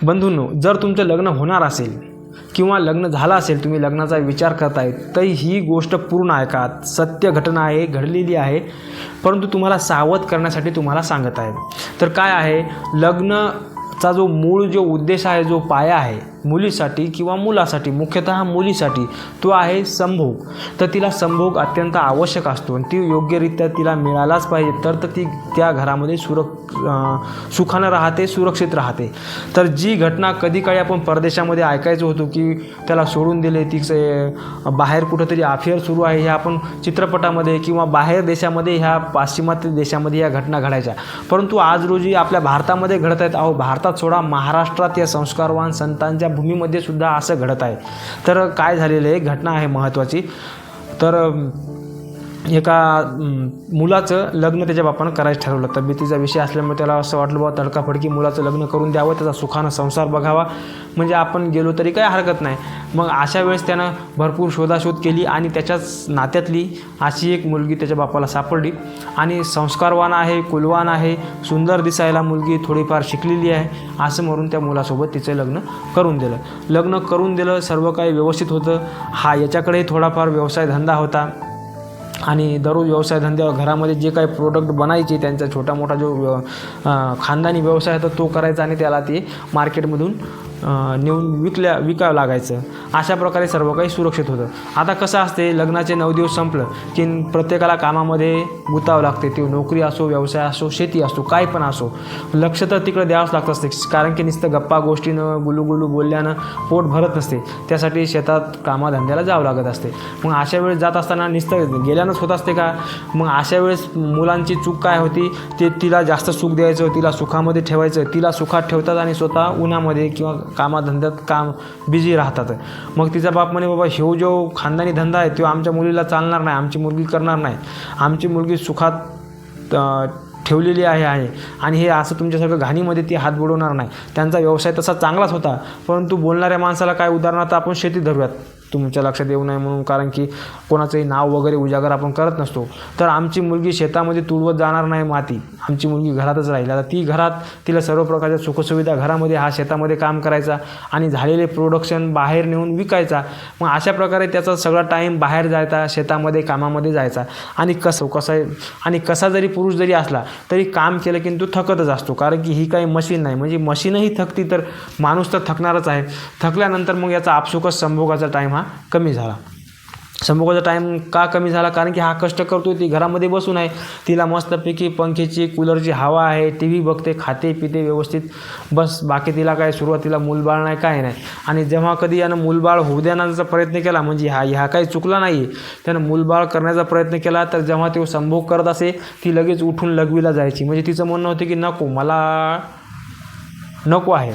बंधूंनो, जर तुमचं लग्न होणार असेल किंवा लग्न झालं असेल, तुम्ही लग्नाचा विचार करताय, तर ही गोष्ट पूर्ण ऐका. सत्य घटना आहे, घडलेली आहे, परंतु तुम्हाला सावध करण्यासाठी तुम्हाला सांगत आहे. तर काय आहे, लग्नाचा जो मूळ जो उद्देश आहे, जो पाया आहे मुलीसाठी किंवा मुलासाठी, मुख्यतः मुलीसाठी, तो आहे संभोग. तर तिला संभोग अत्यंत आवश्यक असतो आणि ती योग्यरित्या तिला मिळालाच पाहिजे, तर ती त्या घरामध्ये सुखानं राहते, सुरक्षित राहते. तर जी घटना कधी काळी आपण परदेशामध्ये ऐकायचो होतो की त्याला सोडून दिले, तिचे बाहेर कुठंतरी अफेअर सुरू आहे, ह्या आपण चित्रपटामध्ये किंवा बाहेर देशामध्ये, ह्या पाश्चिमात्य देशामध्ये या घटना घडायच्या. परंतु आज रोजी आपल्या भारतामध्ये घडत आहेत. भारतात सोडा, महाराष्ट्रात या संस्कारवान संतांच्या भूमीमध्ये सुद्धा असं घडत आहे. तर काय झालेलं आहे, घटना आहे महत्त्वाची. तर एका मुलाचं लग्न त्याच्या बापानं करायचं ठरवलं. तब्येतीचा विषय असल्यामुळे त्याला असं वाटलं, बाबा तडकाफडकी मुलाचं लग्न करून द्यावं, त्याचा सुखानं संसार बघावा, म्हणजे आपण गेलो तरी काही हरकत नाही. मग अशा वेळेस त्यानं भरपूर शोधाशोध केली आणि त्याच्याच नात्यातली अशी एक मुलगी त्याच्या बापाला सापडली आणि संस्कारवान आहे, कुलवान आहे, सुंदर दिसायला मुलगी, थोडीफार शिकलेली आहे, असं म्हणून त्या मुलासोबत तिचं लग्न करून दिलं. लग्न करून दिलं, सर्व काही व्यवस्थित होतं. हा याच्याकडे थोडाफार व्यवसाय धंदा होता आणि दररोज व्यवसाय धंद्यावर घरामध्ये जे काही प्रोडक्ट बनायचे, त्यांचा छोटा मोठा जो खानदानी व्यवसाय होता तो करायचा आणि त्याला ते मार्केटमधून नेऊन विकावं लागायचं. अशा प्रकारे सर्व काही सुरक्षित होतं. आता कसं असते, लग्नाचे 9 दिवस संपलं की प्रत्येकाला कामामध्ये गुंतावं लागते. ते नोकरी असो, व्यवसाय असो, शेती असो, काय पण असो, लक्ष तर तिकडे द्यावंच लागत असते. कारण की नुसतं गप्पा गोष्टीनं गुलूगुलू बोलल्यानं पोट भरत नसते, त्यासाठी शेतात कामाधंद्याला जावं लागत असते. मग अशा वेळेस जात असताना नुसतं गेल्यानंच होत असते का? मग अशा वेळेस मुलांची चूक काय होती, ते तिला जास्त सुख द्यायचं, तिला सुखामध्ये ठेवायचं, तिला सुखात ठेवतात आणि स्वतः उन्हामध्ये किंवा कामाधंद्यात बिझी राहतात. मग तिचा बाप म्हणे, बाबा ह्यो जो खानदानी धंदा आहे तो आमच्या मुलीला चालणार नाही, आमची मुलगी करणार नाही, आमची मुलगी सुखात ठेवलेली आहे आणि हे असं तुमच्यासारखं घाणीमध्ये ती हात बुडवणार नाही. त्यांचा व्यवसाय तसा चांगलाच होता, परंतु बोलणाऱ्या माणसाला काय, उदाहरणार्थ आपण शेती धरूयात, तुमच्या लक्षात येऊ नये म्हणून, कारण की कोणाचंही नाव वगैरे उजागर आपण करत नसतो. तर आमची मुलगी शेतामध्ये तुडवत जाणार नाही माती, आमची मुलगी घरातच राहील. आता ती घरात, तिला सर्व प्रकारच्या सुखसुविधा घरामध्ये, हा शेतामध्ये काम करायचा आणि झालेले प्रोडक्शन बाहेर नेऊन विकायचा. मग अशा प्रकारे त्याचा सगळा टाईम बाहेर जायचा, शेतामध्ये कामामध्ये जायचा. आणि कसा जरी पुरुष जरी असला तरी काम केलं की तो थकतच असतो, कारण की ही काही मशीन नाही. म्हणजे मशीनही थकती तर माणूस तर थकणारच आहे. थकल्यानंतर मग याचा आपसुकच संभोगाचा टाईम हा कमी झाला. संभोगाचा टाईम का कमी झाला? कारण की हा कष्ट करतोय, ती घरामध्ये बसून आहे, तिला मस्तपैकी पंख्याची कूलरची हवा आहे, टी व्ही बघते, खाते पिते व्यवस्थित, बस. बाकी तिला काय सुरुवातीला मूलबाळ नाही, काय नाही. आणि जेव्हा कधी यानं मूलबाळ होऊ देण्याचा प्रयत्न केला, म्हणजे ह्या काही चुकला नाही, त्यानं मूलबाळ करण्याचा प्रयत्न केला, तर जेव्हा तो संभोग करत असे, ती लगेच उठून लघवीला जायची. म्हणजे तिचं म्हणणं होतं की नको, मला नको आहे.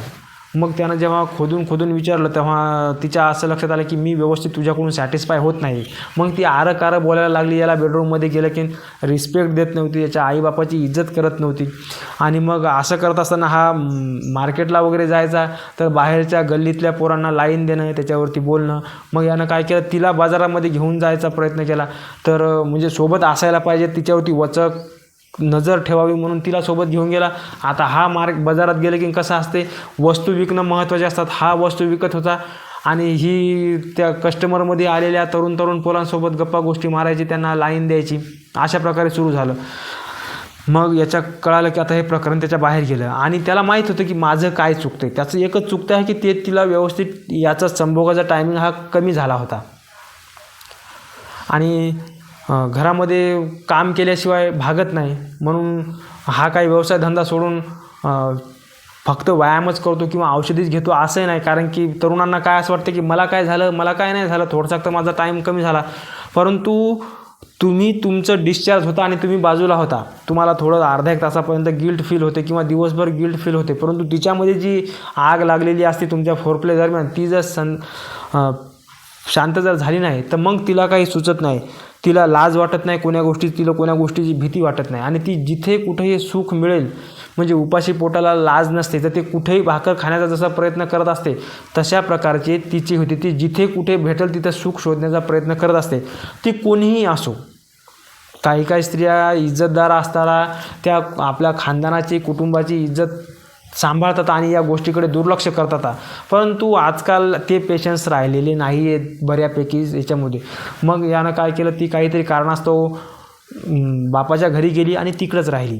मग त्यानं जेव्हा खोदून विचारलं, तेव्हा तिच्या असं लक्षात आलं की मी व्यवस्थित तुझ्याकडून सॅटिस्फाय होत नाही. मग ती आरं बोलायला लागली. याला बेडरूममध्ये गेलं की रिस्पेक्ट देत नव्हती, याच्या आईबापाची इज्जत करत नव्हती. आणि मग असं करत असताना हा मार्केटला वगैरे जायचा, तर बाहेरच्या गल्लीतल्या पोरांना लाईन देणं, त्याच्यावरती बोलणं. मग यानं काय केलं, तिला बाजारामध्ये घेऊन जायचा प्रयत्न केला. तर म्हणजे सोबत असायला पाहिजे, तिच्यावरती वचक नजर ठेवावी म्हणून तिला सोबत घेऊन गेला. आता हा बाजारात गेले की कसं असते, वस्तू विकणं महत्त्वाचे असतात. हा वस्तू विकत होता आणि ही त्या कस्टमरमध्ये आलेल्या तरुण पोरांसोबत गप्पा गोष्टी मारायची, त्यांना लाईन द्यायची. अशा प्रकारे सुरू झालं. मग याच्या कळालं की आता हे प्रकरण त्याच्या बाहेर गेलं आणि त्याला माहीत होतं की माझं काय चुकतं आहे. त्याचं एकच चुकतं आहे की ते तिला व्यवस्थित, याचा संभोगाचा टायमिंग हा कमी झाला होता आणि घरामध्ये काम केल्याशिवाय भागत नाही. म्हणून हा काही व्यवसाय धंदा सोडून फक्त व्यायामच करतो किंवा औषधीच घेतो असंही नाही. कारण की तरुणांना काय असं वाटतं की मला काय झालं, मला काय नाही झालं, थोडसा तर माझा टाईम कमी झाला. परंतु तुम्ही तुमचं डिस्चार्ज होता आणि तुम्ही बाजूला होता, तुम्हाला थोडं अर्धा एक तासापर्यंत गिल्ट फील होते किंवा दिवसभर गिल्ट फील होते. परंतु तिच्यामध्ये जी आग लागलेली असते तुमच्या फोरप्ले दरम्यान, ती जर शांत जर झाली नाही, तर मग तिला काही सुचत नाही, तिला लाज वाटत नाही कोण्या गोष्टीची, तिला कोण्या गोष्टीची भीती वाटत नाही. आणि ती जिथे कुठेही सुख मिळेल, म्हणजे उपाशी पोटाला लाज नसते, तर ते कुठेही भाकर खाण्याचा जसा प्रयत्न करत असते, तशा प्रकारची तिची होती. ती जिथे कुठे भेटेल तिथं सुख शोधण्याचा प्रयत्न करत असते, ती कोणीही असो. काही स्त्रिया इज्जतदार असताना त्या आपल्या खानदानाची, कुटुंबाची इज्जत सांभाळतात आणि या गोष्टीकडे दुर्लक्ष करतात. परंतु आजकाल ते पेशन्स राहिलेले नाही आहेत बऱ्यापैकी याच्यामध्ये. मग यानं काय केलं, ती काहीतरी कारणास्तव बापाच्या घरी गेली आणि तिकडंच राहिली.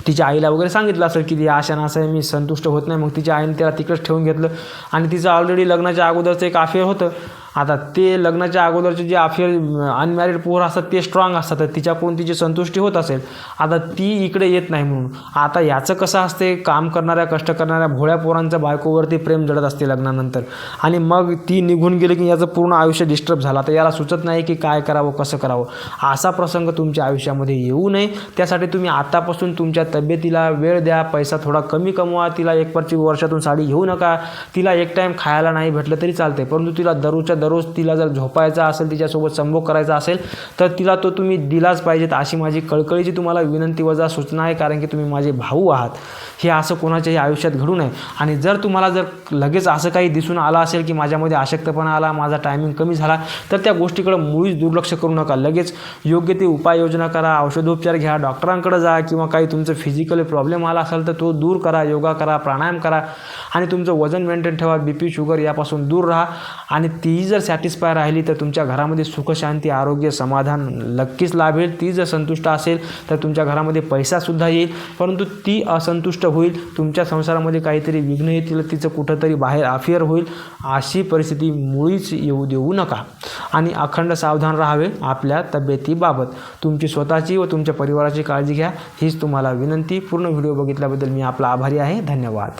तिच्या आईला वगैरे सांगितलं असेल की अशा ना असं मी संतुष्ट होत नाही. मग तिच्या आईने त्याला तिकडंच ठेवून घेतलं आणि तिचं ऑलरेडी लग्नाच्या अगोदरचं एक अफेअर होतं. आता ते लग्नाच्या अगोदरचे जे अफेअर अनमॅरिड पोरं असतात ते स्ट्रॉंग असतात, तर तिच्याकडून तिची संतुष्टी होत असेल. आता ती इकडे येत नाही म्हणून. आता याचं कसं असते, काम करणाऱ्या कष्ट करणाऱ्या भोळ्या पोरांच्या बायकोवरती प्रेम जडत असते लग्नानंतर आणि मग ती निघून गेली की याचं पूर्ण आयुष्य डिस्टर्ब झालं. तर याला सुचत नाही की काय करावं, कसं करावं. असा प्रसंग तुमच्या आयुष्यामध्ये येऊ नये त्यासाठी तुम्ही आतापासून तुमच्या तब्येतीला वेळ द्या. पैसा थोडा कमी कमवा. तिला एक वर्षातून साडी घेऊ नका. तिला एक टाईम खायला नाही भेटलं तरी चालते, परंतु तिला दररोज तिला जर झोपायचा असेल, तिच्यासोबत संभोग करायचा असेल तर तिला तो तुम्ही दिलाच पाहिजेत. अशी माझी कळकळीची तुम्हाला विनंती वजा सूचना आहे, कारण की तुम्ही माझे भाऊ आहात. हे असं कोणाच्याही आयुष्यात घडू नये. आणि जर तुम्हाला जर लगेच असं काही दिसून आलं असेल की माझ्यामध्ये अशक्तपणा आला, माझा टायमिंग कमी झाला, तर त्या गोष्टीकडे मुळीच दुर्लक्ष करू नका. लगेच योग्य ती उपाययोजना करा, औषधोपचार घ्या, डॉक्टरांकडे जा किंवा काही तुमचं फिजिकल प्रॉब्लेम आला असेल तर तो दूर करा, योगा करा, प्राणायाम करा आणि तुमचं वजन मेंटेन ठेवा. BP शुगर यापासून दूर राहा आणि तीही जर सॅटिस्फाय राहिली तर तुमच्या घरामध्ये सुख, शांती, आरोग्य, समाधान नक्कीच लाभेल. ती जर संतुष्ट असेल तर तुमच्या घरामध्ये पैसासुद्धा येईल. परंतु ती असंतुष्ट होईल, तुमच्या संसारामध्ये काहीतरी विघ्न येतील, तिचं कुठंतरी बाहेर अफेअर होईल. अशी परिस्थिती मुळीच येऊ देऊ नका आणि अखंड सावधान राहावे आपल्या तब्येतीबाबत. तुमची स्वतःची व तुमच्या परिवाराची काळजी घ्या, हीच तुम्हाला विनंती. पूर्ण व्हिडिओ बघितल्याबद्दल मी आपला आभारी आहे. धन्यवाद.